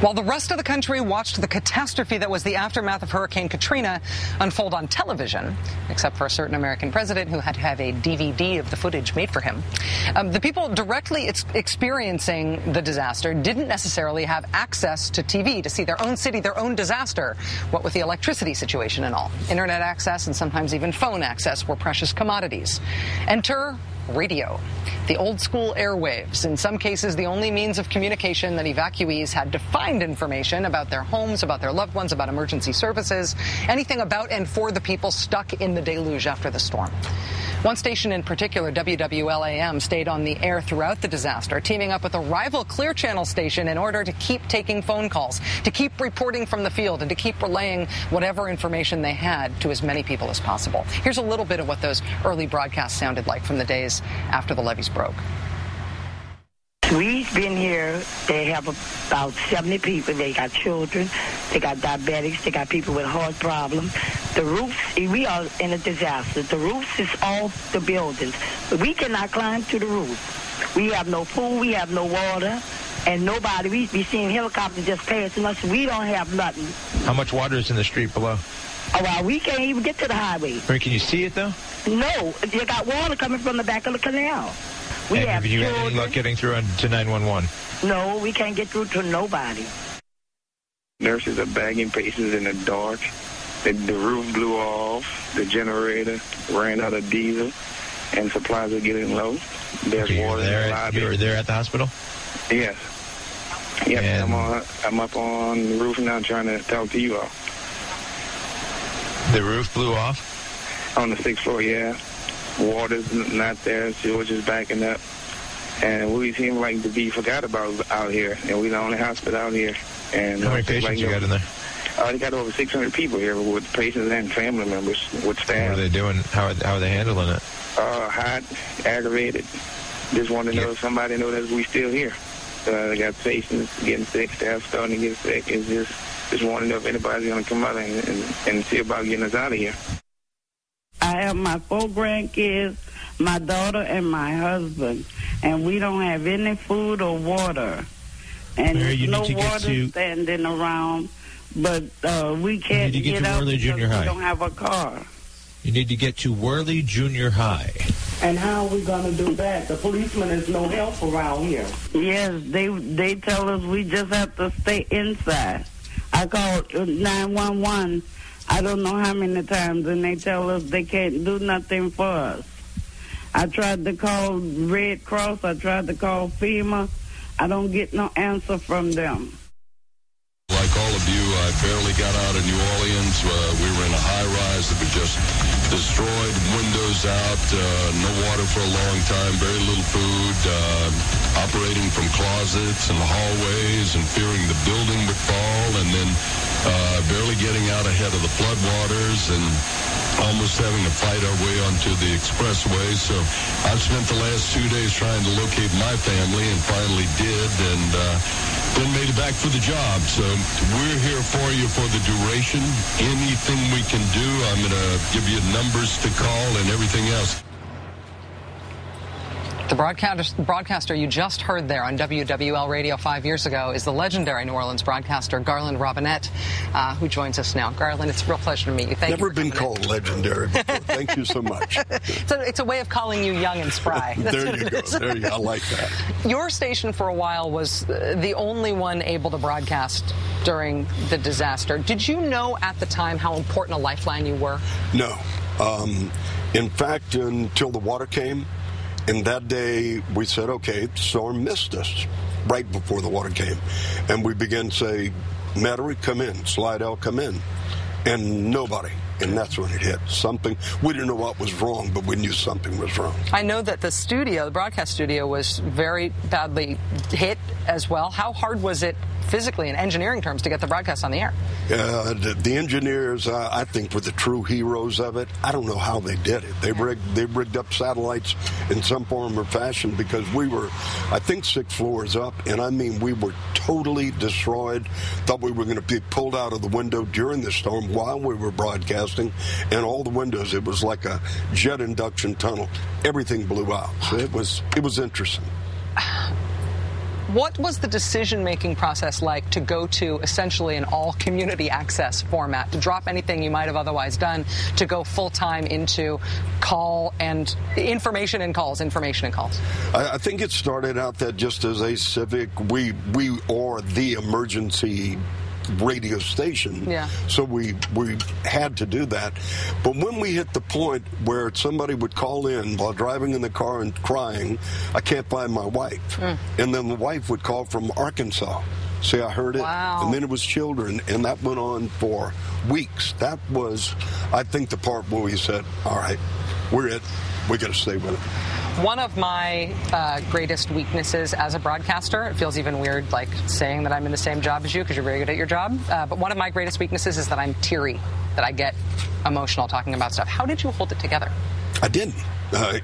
While the rest of the country watched the catastrophe that was the aftermath of Hurricane Katrina unfold on television, except for a certain American president who had to have a DVD of the footage made for him, the people directly experiencing the disaster didn't necessarily have access to TV to see their own city, their own disaster, what with the electricity situation and all. Internet access and sometimes even phone access were precious commodities. Enter radio. The old school airwaves, in some cases the only means of communication that evacuees had to find information about their homes, about their loved ones, about emergency services, anything about and for the people stuck in the deluge after the storm. One station in particular, WWL-AM, stayed on the air throughout the disaster, teaming up with a rival Clear Channel station in order to keep taking phone calls, to keep reporting from the field, and to keep relaying whatever information they had to as many people as possible. Here's a little bit of what those early broadcasts sounded like from the days after the levees broke. We've been here. They have about 70 people. They got children. They got diabetics. They got people with heart problems. The roofs, we are in a disaster. The roofs is off the buildings. We cannot climb to the roof. We have no food. We have no water. And nobody, we be seeing helicopters just passing us. We don't have nothing. How much water is in the street below? Oh, well, we can't even get to the highway. Can you see it, though? No. You got water coming from the back of the canal. Have you had any luck getting through to 911? No, we can't get through to nobody. Nurses are bagging patients in the dark. The roof blew off. The generator ran out of diesel, and supplies are getting low. There's water in the lobby. You were there at the hospital? Yes. Yes, I'm up on the roof now trying to talk to you all. The roof blew off? On the 6th floor, yeah. Water's not there. Sewage is backing up. And we seem like to be forgot about out here. And we're the only hospital out here. And how many patients you got in there? They got over 600 people here with patients and family members, with staff. What are they doing? How are they handling it? Hot, aggravated. Just want to know if somebody knows that we still here. They got patients getting sick, staff starting to get sick. It's just want to know if anybody's going to come out and see about getting us out of here. I have my 4 grandkids, my daughter, and my husband, and we don't have any food or water. And there's no water standing around, but we can't get out because we don't have a car. You need to get to Worley Junior High. And how are we going to do that? The policeman is no help around here. Yes, they tell us we just have to stay inside. I called 911. I don't know how many times, and they tell us they can't do nothing for us. I tried to call Red Cross. I tried to call FEMA. I don't get no answer from them. Like all of you, I barely got out of New Orleans. We were in a high-rise that was just destroyed, windows out, no water for a long time, very little food, operating from closets and hallways and fearing the building would fall, and then barely getting out ahead of the floodwaters and almost having to fight our way onto the expressway. So I've spent the last 2 days trying to locate my family and finally did, and then made it back for the job. So we're here for you for the duration. Anything we can do, I'm going to give you numbers to call and everything else. The broadcaster you just heard there on WWL Radio 5 years ago is the legendary New Orleans broadcaster Garland Robinette, who joins us now. Garland, it's a real pleasure to meet you. Thank you. Never been called legendary before. Thank you so much. It's a way of calling you young and spry. There you go. There you go. I like that. Your station for a while was the only one able to broadcast during the disaster. Did you know at the time how important a lifeline you were? No. In fact, until the water came, and that day we said, okay, the storm missed us right before the water came. And we began to say, Maddow, come in, Slidell, come in. And nobody. And that's when it hit. Something, we didn't know what was wrong, but we knew something was wrong. I know that the broadcast studio was very badly hit as well. How hard was it physically in engineering terms to get the broadcast on the air? The engineers, I think, were the true heroes of it. I don't know how they did it. They rigged up satellites in some form or fashion, because we were, I think, 6 floors up, and I mean, we were totally destroyed. Thought we were going to be pulled out of the window during the storm while we were broadcasting, and all the windows, it was like a jet induction tunnel. Everything blew out. So it was interesting. What was the decision-making process like to go to essentially an all-community access format, to drop anything you might have otherwise done, to go full-time into call and information and calls? I think it started out that just as a civic, we are the emergency radio station, so we had to do that. But when we hit the point where somebody would call in while driving in the car and crying, I can't find my wife, and then the wife would call from Arkansas, say I heard it, and then it was children, and that went on for weeks. That was, I think, the part where we said, all right, we got to stay with it. One of my greatest weaknesses as a broadcaster, it feels even weird like saying that I'm in the same job as you because you're very good at your job, but one of my greatest weaknesses is that I'm teary, that I get emotional talking about stuff. How did you hold it together? I didn't.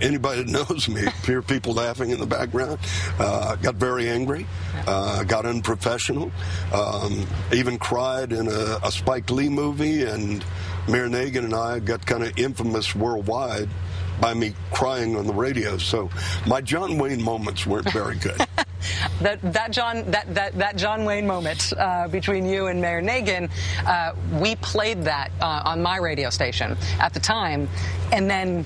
Anybody that knows me, hear people laughing in the background, got very angry, got unprofessional, even cried in a Spike Lee movie, and Mayor Nagin and I got kind of infamous worldwide by me crying on the radio. So my John Wayne moments weren't very good. That John Wayne moment between you and Mayor Nagin, we played that on my radio station at the time, and then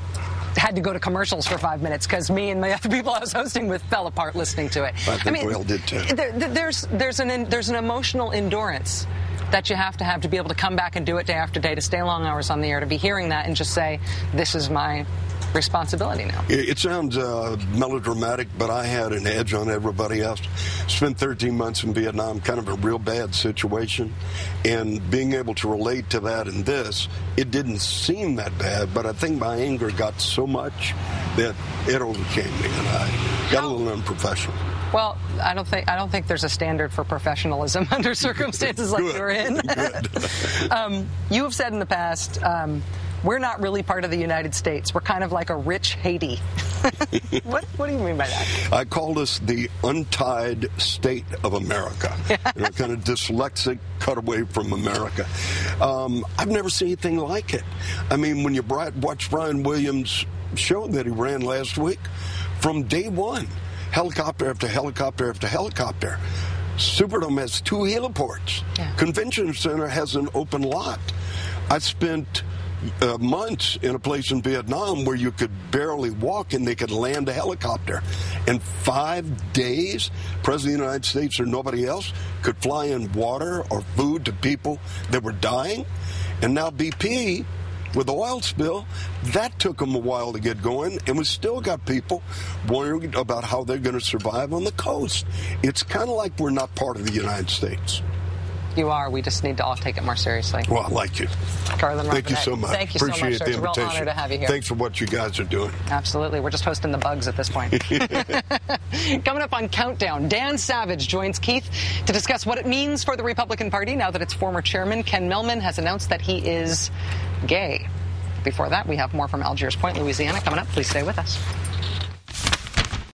had to go to commercials for 5 minutes because me and the other people I was hosting with fell apart listening to it. I think we all did too. There's an emotional endurance that you have to be able to come back and do it day after day, to stay long hours on the air, to be hearing that and just say, this is my responsibility now. It sounds melodramatic, but I had an edge on everybody else. Spent 13 months in Vietnam, kind of a real bad situation, and being able to relate to that in this, it didn't seem that bad, but I think my anger got so much that it overcame me, and I got a little unprofessional. Well, I don't think there's a standard for professionalism under circumstances like you're in. You have said in the past, we're not really part of the United States. We're kind of like a rich Haiti. What do you mean by that? I called us the untied state of America. Kind of dyslexic cutaway from America. I've never seen anything like it. I mean, when you watch Brian Williams' show that he ran last week, from day one, helicopter after helicopter after helicopter. Superdome has 2 heliports. Convention Center has an open lot. I spent months in a place in Vietnam where you could barely walk and they could land a helicopter. In 5 days, President of the United States or nobody else could fly in water or food to people that were dying. And now BP, with the oil spill, that took them a while to get going, and we still got people worried about how they're going to survive on the coast. It's kind of like we're not part of the United States. You are. We just need to all take it more seriously. Well, I like you. Carlin, thank you so much. Thank you Appreciate so much, sir. the It's a real invitation. honor to have you here. Thanks for what you guys are doing. Absolutely. We're just hosting the bugs at this point. Coming up on Countdown, Dan Savage joins Keith to discuss what it means for the Republican Party now that its former chairman, Ken Millman, has announced that he is gay. Before that, we have more from Algiers Point, Louisiana, coming up. Please stay with us.